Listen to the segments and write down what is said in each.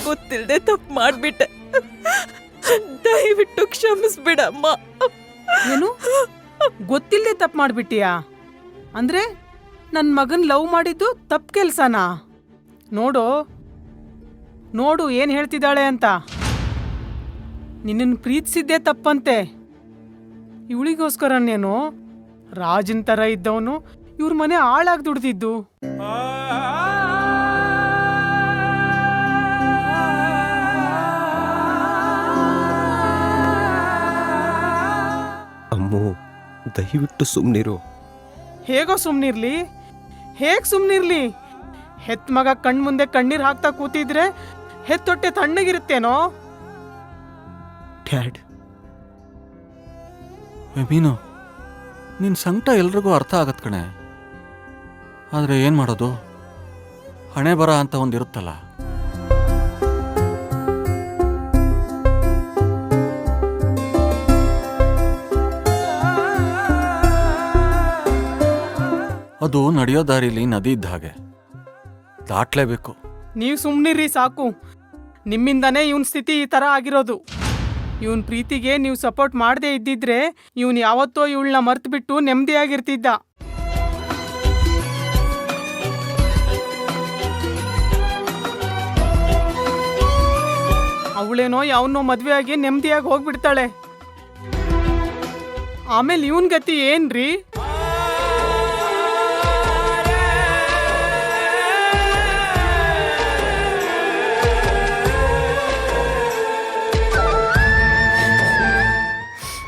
ಗೊತ್ತಿಲ್ಲದೆ ತಪ್ಪು ಮಾಡ್ಬಿಟ್ಟೆ. ದಯವಿಟ್ಟು ಕ್ಷಮಿಸ್ಬಿಡಮ್ಮ. ಏನು ಗೊತ್ತಿಲ್ಲದೆ ತಪ್ಪು ಮಾಡ್ಬಿಟ್ಟಿಯಾ? ಅಂದ್ರೆ ನನ್ನ ಮಗನ್ ಲವ್ ಮಾಡಿದ್ದು ತಪ್ಪು ಕೆಲ್ಸನಾ? ನೋಡು ಏನ್ ಹೇಳ್ತಿದ್ದಾಳೆ ಅಂತ. ನಿನ್ನನ್ನು ಪ್ರೀತಿಸಿದ್ದೇ ತಪ್ಪಂತೆ. ಇವಳಿಗೋಸ್ಕರ ನೀನು ರಾಜನ್ ಥರ ಇದ್ದವನು ಇವ್ರ ಮನೆ ಹಾಳಾಗಿ ದುಡ್ದಿದ್ದು. ಅಮ್ಮು, ದಯವಿಟ್ಟು ಸುಮ್ಮನಿರು. ಹೇಗೋ ಸುಮ್ನಿರ್ಲಿ? ಹೇಗ್ ಸುಮ್ನಿರ್ಲಿ? ಹೆತ್ ಮಗ ಕಣ್ಮುಂದೆ ಕಣ್ಣೀರ್ ಹಾಕ್ತಾ ಕೂತಿದ್ರೆ ಹೆತ್ತೊಟ್ಟೆ ತಣ್ಣಗಿರುತ್ತೇನೋ? ಡ್ಯಾಡ್, ಮೀನು, ನಿನ್ನ ಸಂಕಟ ಎಲ್ರಿಗೂ ಅರ್ಥ ಆಗತ್ ಕಣೆ. ಆದರೆ ಏನು ಮಾಡೋದು, ಹಣೆ ಬರ ಅಂತ ಒಂದಿರುತ್ತಲ್ಲ. ಅದು ನಡೆಯೋ ದಾರಿಲಿ ನದಿ ಇದ್ದ ಹಾಗೆ, ದಾಟ್ಲೇಬೇಕು. ನೀವು ಸುಮ್ನಿರ್ರಿ ಸಾಕು. ನಿಮ್ಮಿಂದಾನೇ ಇವನ್ ಸ್ಥಿತಿ ಈ ಥರ ಆಗಿರೋದು. ಇವನ್ ಪ್ರೀತಿಗೆ ನೀವು ಸಪೋರ್ಟ್ ಮಾಡದೇ ಇದ್ದಿದ್ರೆ ಇವನ್ ಯಾವತ್ತೋ ಇವಳನ್ನ ಮರ್ತು ಬಿಟ್ಟು ನೆಮ್ಮದಿಯಾಗಿರ್ತಿದ್ದ. ಅವಳೇನೋ ಯಾವನೋ ಮದ್ವೆ ಆಗಿ ನೆಮ್ಮದಿಯಾಗಿ ಹೋಗ್ಬಿಡ್ತಾಳೆ. ಆಮೇಲೆ ಇವನ್ ಗತಿ ಏನ್ರಿ?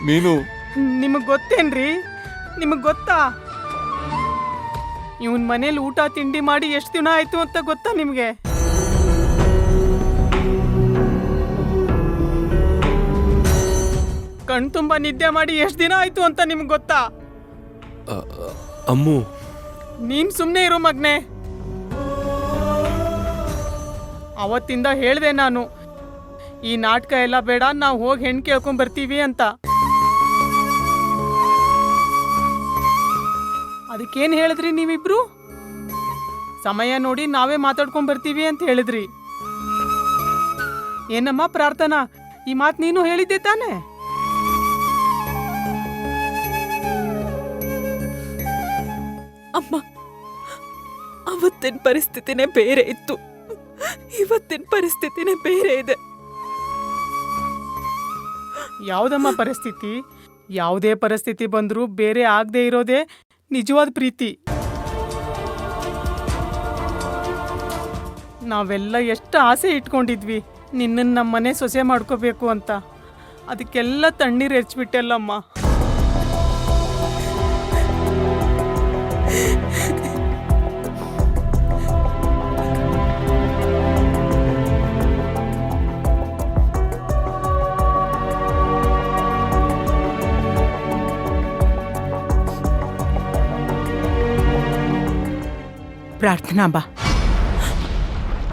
ಮೀನು, ನಿಮಗ್ ಗೊತ್ತೇನ್ರಿ? ನಿಮಗ್ ಗೊತ್ತಾ ಇವನ್ ಮನೇಲಿ ಊಟ ತಿಂಡಿ ಮಾಡಿ ಎಷ್ಟು ದಿನ ಆಯ್ತು ಅಂತ ಗೊತ್ತಾ ನಿಮ್ಗೆ? ಕಣ್ ತುಂಬಾ ನಿದ್ದೆ ಮಾಡಿ ಎಷ್ಟು ದಿನ ಆಯ್ತು ಅಂತ ನಿಮ್ಗೆ ಗೊತ್ತಾ? ಅಮ್ಮು, ನೀನ್ ಸುಮ್ನೆ ಇರೋ ಮಗ್ನೆ. ಅವತ್ತಿಂದ ಹೇಳ್ದೆ ನಾನು, ಈ ನಾಟಕ ಎಲ್ಲ ಬೇಡ, ನಾವು ಹೋಗಿ ಹೆಣ್ ಕೇಳ್ಕೊಂಡ್ ಬರ್ತೀವಿ ಅಂತ. ಅದಕ್ಕೇನು ಹೇಳಿದ್ರಿ ನೀವಿಬ್ರು? ಸಮಯ ನೋಡಿ ನಾವೇ ಮಾತಾಡ್ಕೊಂಡ್ ಬರ್ತೀವಿ ಅಂತ ಹೇಳಿದ್ರಿ. ಏನಮ್ಮ ಪ್ರಾರ್ಥನಾ, ಈ ಮಾತು ನೀನು ಹೇಳಿದ್ದೆ ತಾನೆ? ಅಮ್ಮ, ಅವತ್ತಿನ ಪರಿಸ್ಥಿತಿನೇ ಬೇರೆ ಇತ್ತು, ಇವತ್ತಿನ ಪರಿಸ್ಥಿತಿನೇ ಬೇರೆ ಇದೆ. ಯಾವುದಮ್ಮ ಪರಿಸ್ಥಿತಿ? ಯಾವುದೇ ಪರಿಸ್ಥಿತಿ ಬಂದರೂ ಬೇರೆ ಆಗದೆ ಇರೋದೇ ನಿಜವಾದ ಪ್ರೀತಿ. ನಾವೆಲ್ಲ ಎಷ್ಟು ಆಸೆ ಇಟ್ಕೊಂಡಿದ್ವಿ ನಿನ್ನನ್ನು ನಮ್ಮ ಮನೆ ಸೊಸೆ ಮಾಡ್ಕೋಬೇಕು ಅಂತ. ಅದಕ್ಕೆಲ್ಲ ತಣ್ಣೀರು ಎರಚ್ಬಿಟ್ಟೆಲ್ಲಮ್ಮ. ಪ್ರಾರ್ಥನಾ, ಬಾ.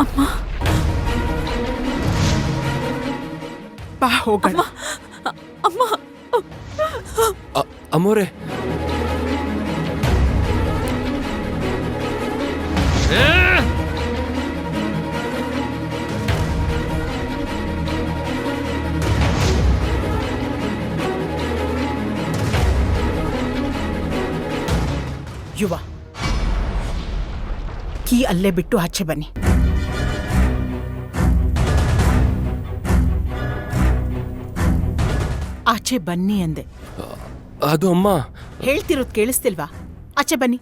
ಅಮ್ಮ, ಬಾ ಹೋಗೋಣ. ಅಮ್ಮ, ಅಮ್ಮೋರೆ, ಯುವ, ಕೀ ಅಲ್ಲೇ ಬಿಟ್ಟು ಆಚೆ ಬನ್ನಿ. ಆಚೆ ಬನ್ನಿ ಅಂದೆ. ಅದು ಅಮ್ಮ. ಹೇಳ್ತಿರೋದು ಕೇಳಿಸ್ತಿಲ್ವಾ? ಆಚೆ ಬನ್ನಿ.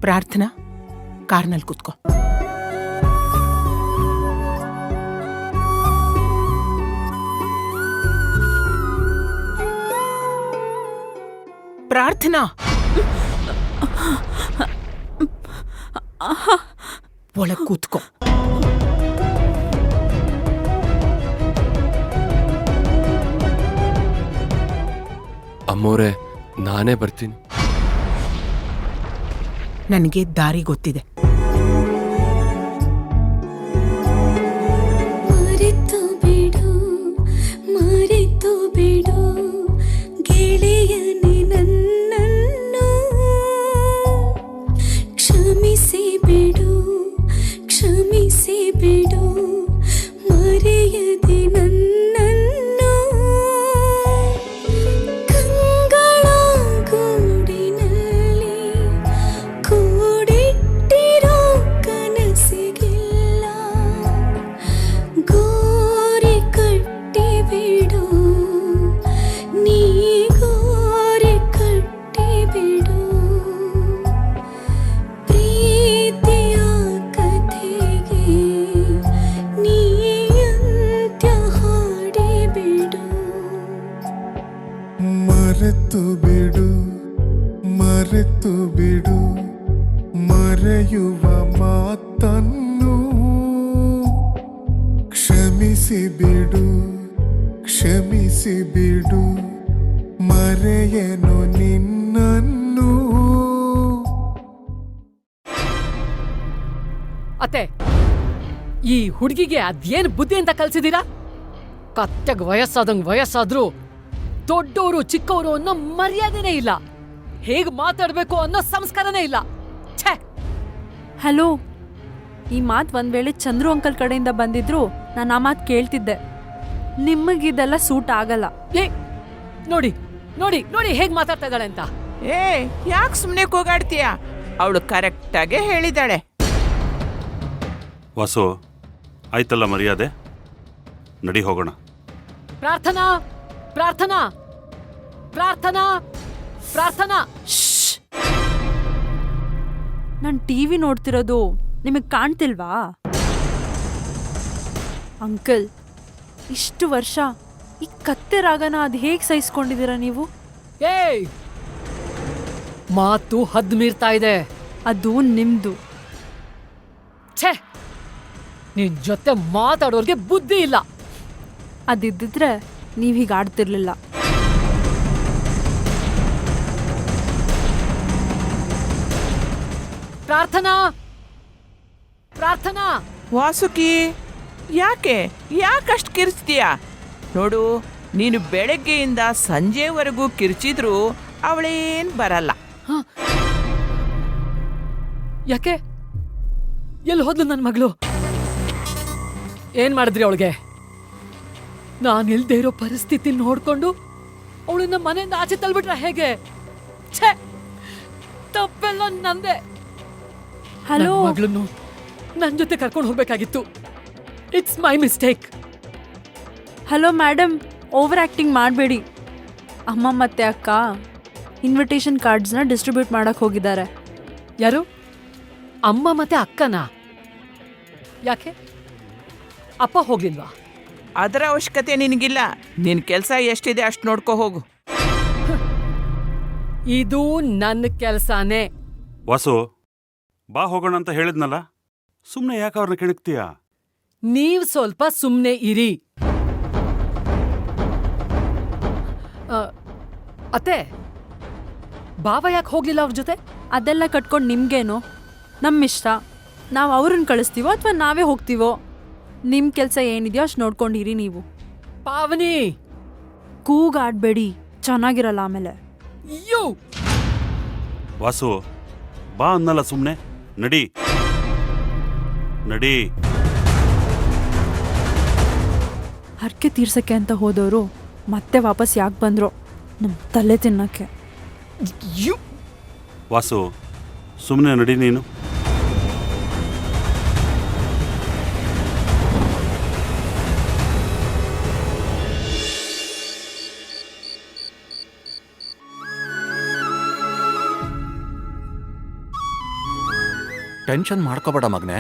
ಪ್ರಾರ್ಥನಾ, ಕಾರ್ನಲ್ಲಿ ಕೂತ್ಕೋ. ಪ್ರಾರ್ಥನಾ ಒಳಗ್ ಕೂತ್ಕೋ. ಅಮ್ಮೋರೆ, ನಾನೇ ಬರ್ತೀನಿ. ನನಗೆ ದಾರಿ ಗೊತ್ತಿದೆ. ಮರೆತು ಬಿಡು ಮರೆತು ಬಿಡು ಗೆಳೆಯನೇ ನನ್ನನ್ನು, ಕ್ಷಮಿಸಿ ಬಿಡು ಕ್ಷಮಿಸಿ ಬಿಡು ಮರೆಯದೆ ನನ್ನನ್ನು, ಕಂಗಳ ಗೂಡಿನಲ್ಲಿ ಕೂಡಿಟ್ಟಿರೋ ಕನಸಿಗಿಲ್ಲ, ಗೋರಿ ಕಟ್ಟಿಬಿಡು ನೀ ಗೋರಿ ಕಟ್ಟಿಬಿಡು, ಪ್ರೀತಿಯ ಕಥೆಗೆ ನೀ ಅಂತ್ಯ ಹಾಡಿಬಿಡು. ಮರೆತು ಬಿಡು ಮರೆತು ಬಿಡು ಮರೆಯುವ ಮಾತನ್ನು, ಕ್ಷಮಿಸಿ ಬಿಡು ಕ್ಷಮಿಸಿ ಬಿಡು ಮರೆಯನು ನಿನ್ನನ್ನು. ಅತ್ತೆ, ಈ ಹುಡುಗಿಗೆ ಅದೇನ್ ಬುದ್ಧಿ ಅಂತ ಕಲ್ಸಿದೀರಾ? ಕತ್ತೆಗ್ ವಯಸ್ಸಾದ್ರೂ ದೊಡ್ಡವರು ಚಿಕ್ಕವರು ಅನ್ನೋ ಮರ್ಯಾದೆನೇ ಇಲ್ಲ, ಹೇಗ್ ಮಾತಾಡ್ಬೇಕು ಅನ್ನೋ ಸಂಸ್ಕಾರನೇ ಇಲ್ಲ. ಛೇ! ಹಲೋ, ಈ ಮಾತು ಒಂದ್ ವೇಳೆ ಚಂದ್ರು ಅಂಕಲ್ ಕಡೆಯಿಂದ ಬಂದಿದ್ರು ನಾನು ಆ ಮಾತು ಕೇಳ್ತಿದ್ದೆ. ನಿಮಗಿದೆಲ್ಲ ಸೂಟ್ ಆಗಲ್ಲ. ಏ, ನೋಡಿ ನೋಡಿ ನೋಡಿ ಹೇಗ್ ಮಾತಾಡ್ತಾ ಇದ್ದಾಳೆ ಅಂತ. ಏ ಯಾಕೆ ಸುಮ್ಮನೆ ಕೂಗಾಡ್ತೀಯ? ಅವಳು ಕರೆಕ್ಟಾಗೆ ಹೇಳಿದಾಳೆ. ವಾಸು, ಆಯ್ತಲ್ಲ ಮರ್ಯಾದೆ, ನಡಿ ಹೋಗೋಣ. ಪ್ರಾರ್ಥನಾ ಪ್ರಾರ್ಥನಾ ಪ್ರಾರ್ಥನಾ ಪ್ರಾರ್ಥನಾ ನಾನು ಟಿವಿ ನೋಡ್ತಿರೋದು ನಿಮಗೆ ಕಾಣ್ತಿಲ್ವಾ? ಅಂಕಲ್, ಇಷ್ಟು ವರ್ಷ ಈ ಕತ್ತೆ ರಾಗನ ಅದು ಹೇಗೆ ಸಹಿಸ್ಕೊಂಡಿದ್ದೀರಾ ನೀವು? ಏಯ್, ಮಾತು ಹದ್ದು ಮೀರ್ತಾ ಇದೆ. ಅದು ನಿಮ್ದು. ಛೇ, ನಿನ್ ಜೊತೆ ಮಾತಾಡೋರ್ಗೆ ಬುದ್ಧಿ ಇಲ್ಲ. ಅದಿದ್ದಿದ್ರೆ ನೀವು ಹೀಗೆ ಆಡ್ತಿರ್ಲಿಲ್ಲ. ಪ್ರಾರ್ಥನಾ ಪ್ರಾರ್ಥನಾ ವಾಸುಕಿ, ಯಾಕಷ್ಟು ಕಿರ್ಚ್ತೀಯ? ನೋಡು, ನೀನು ಬೆಳಗ್ಗೆಯಿಂದ ಸಂಜೆವರೆಗೂ ಕಿರ್ಚಿದ್ರೂ ಅವಳೇನ್ ಬರಲ್ಲ. ಯಾಕೆ? ಎಲ್ಲಿ ಹೋದ್ಲು ನನ್ನ ಮಗಳು? ಏನ್ ಮಾಡಿದ್ರಿ ಅವಳಿಗೆ? ನಾನು ಇಲ್ದೇ ಇರೋ ಪರಿಸ್ಥಿತಿ ನೋಡ್ಕೊಂಡು ಅವಳನ್ನ ಮನೆಯಿಂದ ಆಚೆ ತಳ್ಬಿಟ್ರ ಹೇಗೆ? ಛೇ, ತಪ್ಪೆಲ್ಲ ನಂದೆ. ಹಲೋ, ಮಗಳನ್ನು ನನ್ನ ಜೊತೆ ಕರ್ಕೊಂಡು ಹೋಗ್ಬೇಕಾಗಿತ್ತು. It's my mistake. Hello madam, over acting ಮಾಡಬೇಡಿ. ಅಮ್ಮ ಮತ್ತೆ ಅಕ್ಕ ಇನ್ವಿಟೇಷನ್ ಕಾರ್ಡ್ಸ್ನ ಡಿಸ್ಟ್ರಿಬ್ಯೂಟ್ ಮಾಡಕ್ಕೆ ಹೋಗಿದ್ದಾರೆ. ಯಾರು? ಅಮ್ಮ ಮತ್ತೆ ಅಕ್ಕನಾ? ಯಾಕೆ? ಅಪ್ಪ ಹೋಗ್ಲಿಲ್ವಾ? ಅದರ ಅವಶ್ಯಕತೆ ನಿನಗಿಲ್ಲ. ನಿನ್ ಕೆಲಸ ಎಷ್ಟಿದೆ ಅಷ್ಟು ನೋಡ್ಕೋ ಹೋಗು. ಇದು ನನ್ನ ಕೆಲಸನೇ. ವಾಸು, ಬಾ ಹೋಗೋಣ ಅಂತ ಹೇಳಿದ್ನಲ್ಲ, ಸುಮ್ಮನೆ ಯಾಕೆ ಅವ್ರನ್ನ ಕೆಣಕ್ತೀಯ? ನೀವ್ ಸ್ವಲ್ಪ ಸುಮ್ನೆ ಇರಿ. ಅತ್ತೆ, ಬಾವ ಯಾಕೆ ಹೋಗ್ಲಿಲ್ಲ ಅವ್ರ ಜೊತೆ? ಅದೆಲ್ಲ ಕಟ್ಕೊಂಡು ನಿಮ್ಗೇನು? ನಮ್ಮಿಷ್ಟ. ನಾವು ಅವ್ರನ್ನ ಕಳಿಸ್ತೀವೋ ಅಥವಾ ನಾವೇ ಹೋಗ್ತೀವೋ? ನಿಮ್ಮ ಕೆಲಸ ಏನಿದೆಯೋ ಅಷ್ಟು ನೋಡ್ಕೊಂಡಿರಿ ನೀವು. ಪಾವನಿ, ಕೂಗಾಡ್ಬೇಡಿ, ಚೆನ್ನಾಗಿರಲ್ಲ ಆಮೇಲೆ. ಅಯ್ಯೋ! ವಾಸು, ಬಾ ಅನ್ನಲ್ಲ, ಸುಮ್ಮನೆ ನಡಿ ನಡಿ. ಹರಕೆ ತೀರ್ಸಕ್ಕೆ ಅಂತ ಹೋದವರು ಮತ್ತೆ ವಾಪಸ್ ಯಾಕೆ ಬಂದ್ರು? ನಮ್ಮ ತಲೆ ತಿನ್ನಕ್ಕೆ. ವಾಸು, ಸುಮ್ಮನೆ ನಡಿ ನೀನು. ಟೆನ್ಷನ್ ಮಾಡ್ಕೋಬೇಡ ಮಗನೆ,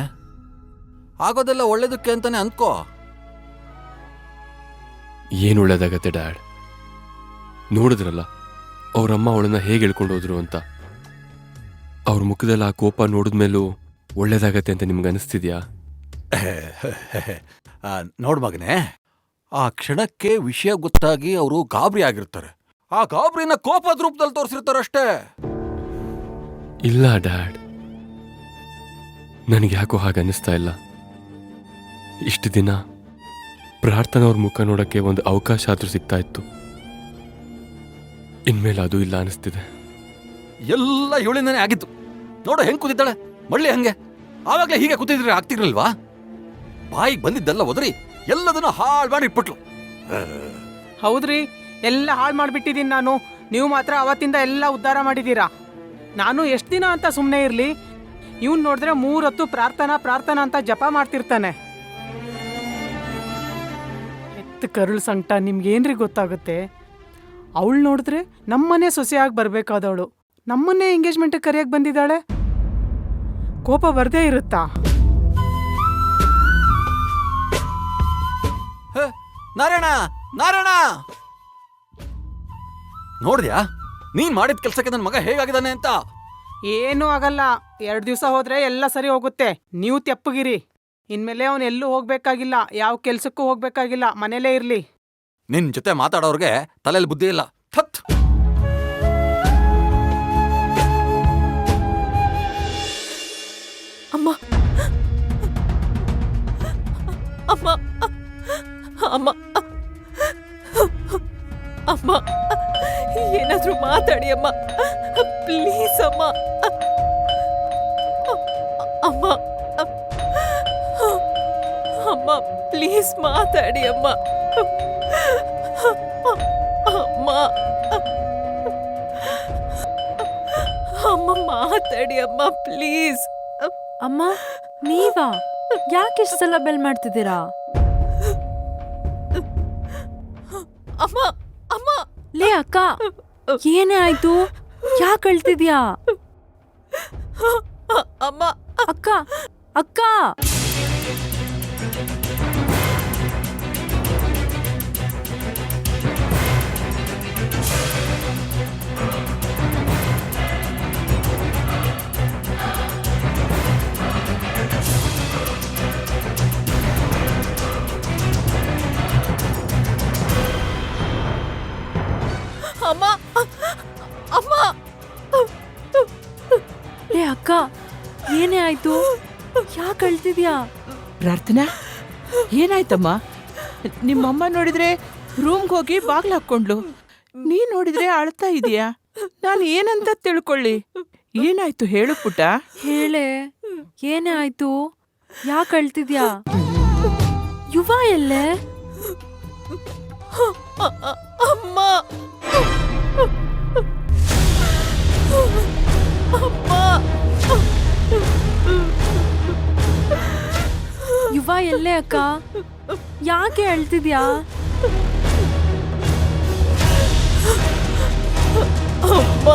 ಆಗೋದೆಲ್ಲ ಒಳ್ಳೇದಕ್ಕೆ ಅಂತಾನೆ ಅಂದ್ಕೋ. ಏನು ಒಳ್ಳೇದಾಗತ್ತೆ ಡ್ಯಾಡ್? ನೋಡಿದ್ರಲ್ಲ, ಅವರಮ್ಮ ಅವಳನ್ನ ಹೇಗೆ ಹೇಳ್ಕೊಂಡು ಹೋದ್ರು ಅಂತ. ಅವ್ರ ಮುಖದಲ್ಲಿ ಆ ಕೋಪ ನೋಡಿದ್ಮೇಲೂ ಒಳ್ಳೇದಾಗತ್ತೆ ಅಂತ ನಿಮ್ಗೆ ಅನಿಸ್ತಿದ್ಯಾ? ನೋಡ್ ಮಗನೇ, ಆ ಕ್ಷಣಕ್ಕೆ ವಿಷಯ ಗೊತ್ತಾಗಿ ಅವರು ಗಾಬರಿ ಆಗಿರ್ತಾರೆ. ಆ ಗಾಬರಿನ ಕೋಪದ ರೂಪದಲ್ಲಿ ತೋರಿಸಿರ್ತಾರಷ್ಟೇ. ಇಲ್ಲ ಡ್ಯಾಡ್, ನನಗೆ ಯಾಕೋ ಹಾಗೆ ಅನ್ನಿಸ್ತಾ ಇಲ್ಲ. ಇಷ್ಟು ದಿನ ಪ್ರಾರ್ಥನಾ ಅವ್ರ ಮುಖ ನೋಡಕ್ಕೆ ಒಂದು ಅವಕಾಶ ಆದ್ರೂ ಸಿಗ್ತಾ ಇತ್ತು. ಇನ್ಮೇಲೆ ಅದು ಇಲ್ಲ ಅನಿಸ್ತಿದೆ. ಎಲ್ಲ ಇವಳಿಂದಾನೇ ಆಗಿತ್ತು. ನೋಡು ಹೆಂಗ್ ಕೂತಿದ್ದಾಳೆ ಮಳ್ಳಿ ಹಂಗೆ. ಆವಾಗ್ಲೇ ಹೀಗೆ ಕೂತಿದ್ರೆ ಆಗ್ತಿರ್ಲಿಲ್ವಾ? ಬಾಯಿಗೆ ಬಂದಿದ್ದೆಲ್ಲ ಒದರಿ ಎಲ್ಲದನ್ನ ಹಾಳು ಮಾಡಿ ಇಟ್ಬಿಟ್ಲು. ಹೌದ್ರಿ, ಎಲ್ಲ ಹಾಳು ಮಾಡಿಬಿಟ್ಟಿದ್ದೀನಿ ನಾನು. ನೀವು ಮಾತ್ರ ಅವತ್ತಿಂದ ಎಲ್ಲ ಉದ್ಧಾರ ಮಾಡಿದ್ದೀರಾ. ನಾನು ಎಷ್ಟು ದಿನ ಅಂತ ಸುಮ್ಮನೆ ಇರಲಿ? ಇವ್ನು ನೋಡಿದ್ರೆ 3 ಹೊತ್ತು ಪ್ರಾರ್ಥನಾ ಪ್ರಾರ್ಥನಾ ಅಂತ ಜಪ ಮಾಡ್ತಿರ್ತಾನೆ. ಎತ್ತು ಕರುಳು ಸಂಕಟ, ನಿಮ್ಗೇನ್ರಿ ಗೊತ್ತಾಗುತ್ತೆ? ಅವಳು ನೋಡಿದ್ರೆ ನಮ್ಮನೆ ಸೊಸೆಯಾಗಿ ಬರಬೇಕಾದವಳು ನಮ್ಮನ್ನೇ ಎಂಗೇಜ್ಮೆಂಟಿಗೆ ಕರೆಯಕ್ಕೆ ಬಂದಿದ್ದಾಳೆ. ಕೋಪ ಬರ್ದೇ ಇರುತ್ತಾ? ನಾರಾಯಣ, ನಾರಾಯಣ, ನೋಡ್ದ್ಯಾ ನೀನ್ ಮಾಡಿದ ಕೆಲ್ಸಕ್ಕೆ ನನ್ನ ಮಗ ಹೇಗಾಗಿದ್ದಾನೆ ಅಂತ? ಏನೂ ಆಗಲ್ಲ. 2 ದಿವಸ ಹೋದ್ರೆ ಎಲ್ಲ ಸರಿ ಹೋಗುತ್ತೆ. ನೀವು ತೆಪ್ಪಗಿರಿ. ಇನ್ಮೇಲೆ ಅವನು ಎಲ್ಲೂ ಹೋಗ್ಬೇಕಾಗಿಲ್ಲ, ಯಾವ ಕೆಲ್ಸಕ್ಕೂ ಹೋಗ್ಬೇಕಾಗಿಲ್ಲ, ಮನೇಲೇ ಇರ್ಲಿ. ನಿನ್ ಜೊತೆ ಮಾತಾಡೋರ್ಗೆ ತಲೆಯಲ್ಲಿ ಬುದ್ಧಿ ಇಲ್ಲ. ಥತ್. ಅಮ್ಮ ಅಮ್ಮ ಅಮ್ಮ ಅಮ್ಮ, ಏನಾದ್ರೂ ಮಾತಾಡಿ ಅಮ್ಮ, ಪ್ಲೀಸ್ ಅಮ್ಮ. ಅಮ್ಮ ಅಮ್ಮ, ಪ್ಲೀಸ್ ಮಾತಾಡಿ ಅಮ್ಮ. ಅಮ್ಮ ಅಮ್ಮ, ಮಾತಾಡಿ ಅಮ್ಮ, ಪ್ಲೀಸ್. ಅಮ್ಮ, ನೀವಾ? ಯಾಕೆಷ್ಟು ಸಲ ಬೆಲ್ ಮಾಡ್ತಿದ್ದೀರಾ? ಅಮ್ಮ ಅಮ್ಮ, ಲೇ ಅಕ್ಕ, ಏನೇ ಆಯ್ತು? ಯಾಕೆ ಅಳ್ತಿದ್ಯಾ? ಅಮ್ಮ ಅಕ್ಕ ಅಕ್ಕ, ಅಮ್ಮ ಅಮ್ಮ. ಲೇ ಅಕ್ಕ, ಏನೇ ಆಯ್ತು? ಯಾಕೆ ಅಳ್ತಿದ್ಯಾ? ಪ್ರಾರ್ಥನಾ, ಏನಾಯ್ತಮ್ಮ? ನಿಮ್ಮಮ್ಮ ನೋಡಿದ್ರೆ ರೂಮ್ಗೆ ಹೋಗಿ ಬಾಗ್ಲು ಹಾಕ್ಕೊಂಡ್ಲು. ನೀ ನೋಡಿದ್ರೆ ಅಳ್ತಾ ಇದೀಯಾ. ನಾನು ಏನಂತ ತಿಳ್ಕೊಳ್ಳಿ? ಏನಾಯ್ತು ಹೇಳು ಪುಟ್ಟ. ಹೇಳೆ, ಏನೇ ಆಯ್ತು? ಯಾಕೆ ಅಳ್ತಿದ್ಯಾ? ಯುವ ಎಲ್ಲೇ? ಅಮ್ಮ ಅಮ್ಮ, ಯುವ ಎಲ್ಲೇ ಅಕ್ಕ? ಯಾಕೆ ಅಳ್ತಿದ್ಯಾ? ಅಮ್ಮ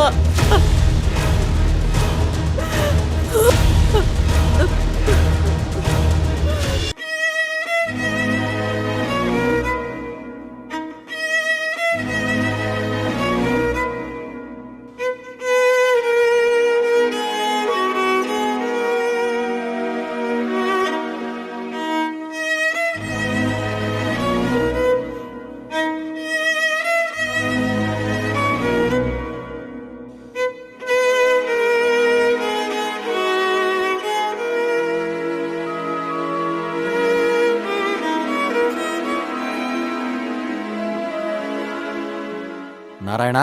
ನಾರಾಯಣ,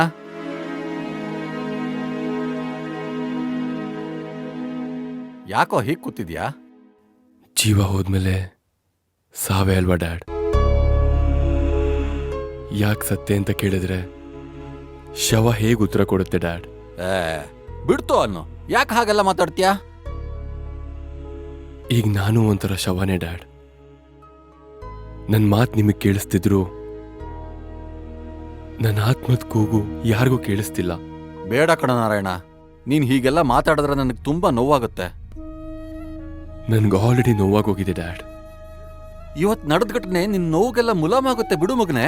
ಯಾಕೋ ಹೀಗ್ ಕೂತಿದ್ಯಾ? ಜೀವ ಹೋದ್ಮೇಲೆ ಸಾವೇ ಅಲ್ವಾ ಡ್ಯಾಡ್? ಯಾಕೆ ಸತ್ತೆ ಅಂತ ಕೇಳಿದ್ರೆ ಶವ ಹೇಗೆ ಉತ್ತರ ಕೊಡುತ್ತೆ ಡ್ಯಾಡ್? ಬಿಡ್ತು ಅನ್ನು, ಯಾಕೆ ಹಾಗೆಲ್ಲ ಮಾತಾಡ್ತೀಯಾ? ಈಗ ನಾನು ಒಂಥರ ಶವನೇ ಡ್ಯಾಡ್. ನನ್ನ ಮಾತು ನಿಮಗೆ ಕೇಳಿಸ್ತಿದ್ರು ನನ್ನ ಆತ್ಮದ ಕೂಗು ಯಾರಿಗೂ ಕೇಳಿಸ್ತಿಲ್ಲ. ಬೇಡ ಕಣ ನಾರಾಯಣ, ನೀನ್ ಹೀಗೆಲ್ಲ ಮಾತಾಡಿದ್ರೆ ನನಗೆ ತುಂಬಾ ನೋವಾಗುತ್ತೆ. ನನ್ಗೆ ಆಲ್ರೆಡಿ ನೋವಾಗೋಗಿದೆ ಡ್ಯಾಡ್. ಇವತ್ ನಡೆದ ಘಟನೆ ನಿನ್ ನೋವಿಗೆಲ್ಲ ಮುಲಾಮಾಗುತ್ತೆ. ಬಿಡು ಮಗನೇ.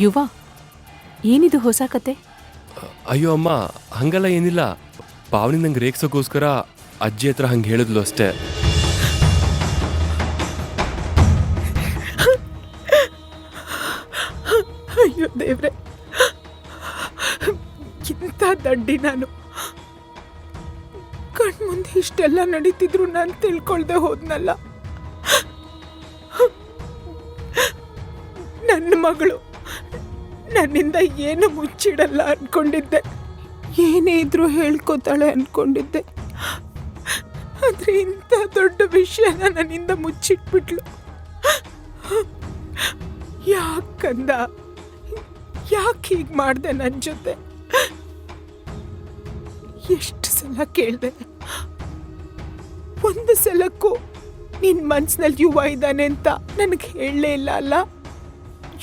ಯುವ ಏನಿದು ಹೊಸ ಕತೆ? ಅಯ್ಯೋ ಅಮ್ಮ, ಹಂಗೆಲ್ಲ ಏನಿಲ್ಲ. ಪಾವನಿ ನಂಗೆ ರೇಗ್ಸೋಕ್ಕೋಸ್ಕರ ಅಜ್ಜಿ ಹತ್ರ ಹಂಗೆ ಹೇಳಿದ್ಲು ಅಷ್ಟೇ. ಅಯ್ಯೋ ದೇವ್ರೆ, ಇಂಥ ದಡ್ಡಿ ನಾನು. ಕಣ್ಮುಂದೆ ಇಷ್ಟೆಲ್ಲ ನಡೀತಿದ್ರು ನಾನು ತಿಳ್ಕೊಳ್ದೆ ಹೋದ್ನಲ್ಲ. ನನ್ನ ಮಗಳು ನನ್ನಿಂದ ಏನು ಮುಚ್ಚಿಡಲ್ಲ ಅನ್ಕೊಂಡಿದ್ದೆ, ಏನೇ ಇದ್ರೂ ಹೇಳ್ಕೊತಾಳೆ ಅನ್ಕೊಂಡಿದ್ದೆ. ಆದ್ರೆ ಇಂಥ ದೊಡ್ಡ ವಿಷಯನ ನನ್ನಿಂದ ಮುಚ್ಚಿಟ್ಬಿಟ್ಲು. ಯಾಕಂದ, ಯಾಕೆ ಹೀಗೆ ಮಾಡ್ದೆ ನನ್ನ ಜೊತೆ? ಎಷ್ಟು ಸಲ ಕೇಳ್ದೆ, ಒಂದು ಸಲಕ್ಕೂ ನಿನ್ ಮನ್ಸಿನಲ್ಲಿ ಯುವ ಇದ್ದಾನೆ ಅಂತ ನನಗೆ ಹೇಳಲೇ ಇಲ್ಲ ಅಲ್ಲ.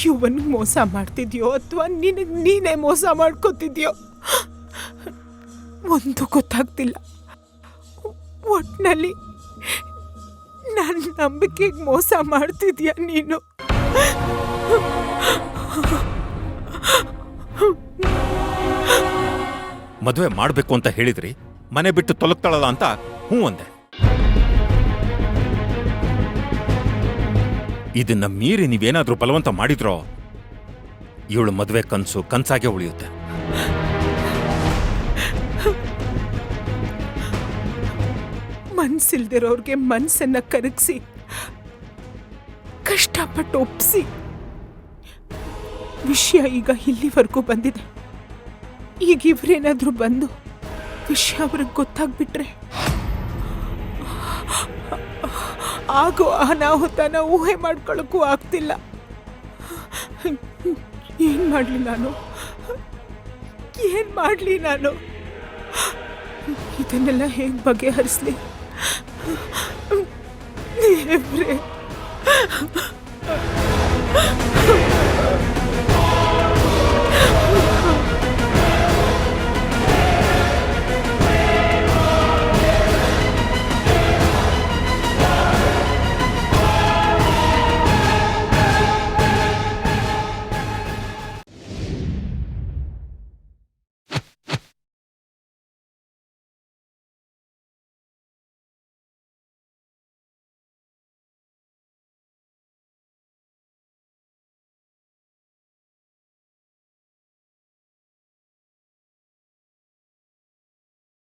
ಯುವನಿಗೆ ಮೋಸ ಮಾಡ್ತಿದ್ಯೋ ಅಥವಾ ನಿನಗೆ ನೀನೇ ಮೋಸ ಮಾಡ್ಕೋತಿದ್ಯೋ ಒಂದು ಗೊತ್ತಾಗ್ತಿಲ್ಲ. ಒಟ್ನಲ್ಲಿ ನನ್ನ ನಂಬಿಕೆಗೆ ಮೋಸ ಮಾಡ್ತಿದ್ಯಾ ನೀನು. ಮದುವೆ ಮಾಡಬೇಕು ಅಂತ ಹೇಳಿದ್ರಿ, ಮನೆ ಬಿಟ್ಟು ತೊಲಗ್ತಾಳಲ್ಲ ಅಂತ ಹ್ಞೂ ಅಂದೆ. ಇದನ್ನ ಮೀರಿ ನೀವೇನಾದ್ರೂ ಬಲವಂತ ಮಾಡಿದ್ರೋ ಇವಳು ಮದುವೆ ಕನ್ಸು ಕನ್ಸಾಗೆ ಉಳಿಯುತ್ತೆ. ಮನ್ಸಿಲ್ದಿರೋರ್ಗೆ ಮನ್ಸನ್ನ ಕರಗಿಸಿ ಕಷ್ಟಪಟ್ಟು ಒಪ್ಪಿಸಿ ವಿಷಯ ಈಗ ಇಲ್ಲಿವರೆಗೂ ಬಂದಿದೆ. ಈಗ ಇವ್ರೇನಾದ್ರೂ ಬಂದು ವಿಷಯ ಅವ್ರಿಗೆ ಗೊತ್ತಾಗ್ಬಿಟ್ರೆ ಆಗೋ ಅನಾಹುತನ ಊಹೆ ಮಾಡ್ಕೊಳ್ಳೋಕ್ಕೂ ಆಗ್ತಿಲ್ಲ. ಏನ್ ಮಾಡ್ಲಿ ನಾನು, ಏನ್ ಮಾಡ್ಲಿ ನಾನು? ಇದನ್ನೆಲ್ಲ ಹೇಗ್ ಬಗೆಹರಿಸ್ಲಿ ದೇವ್ರೇ?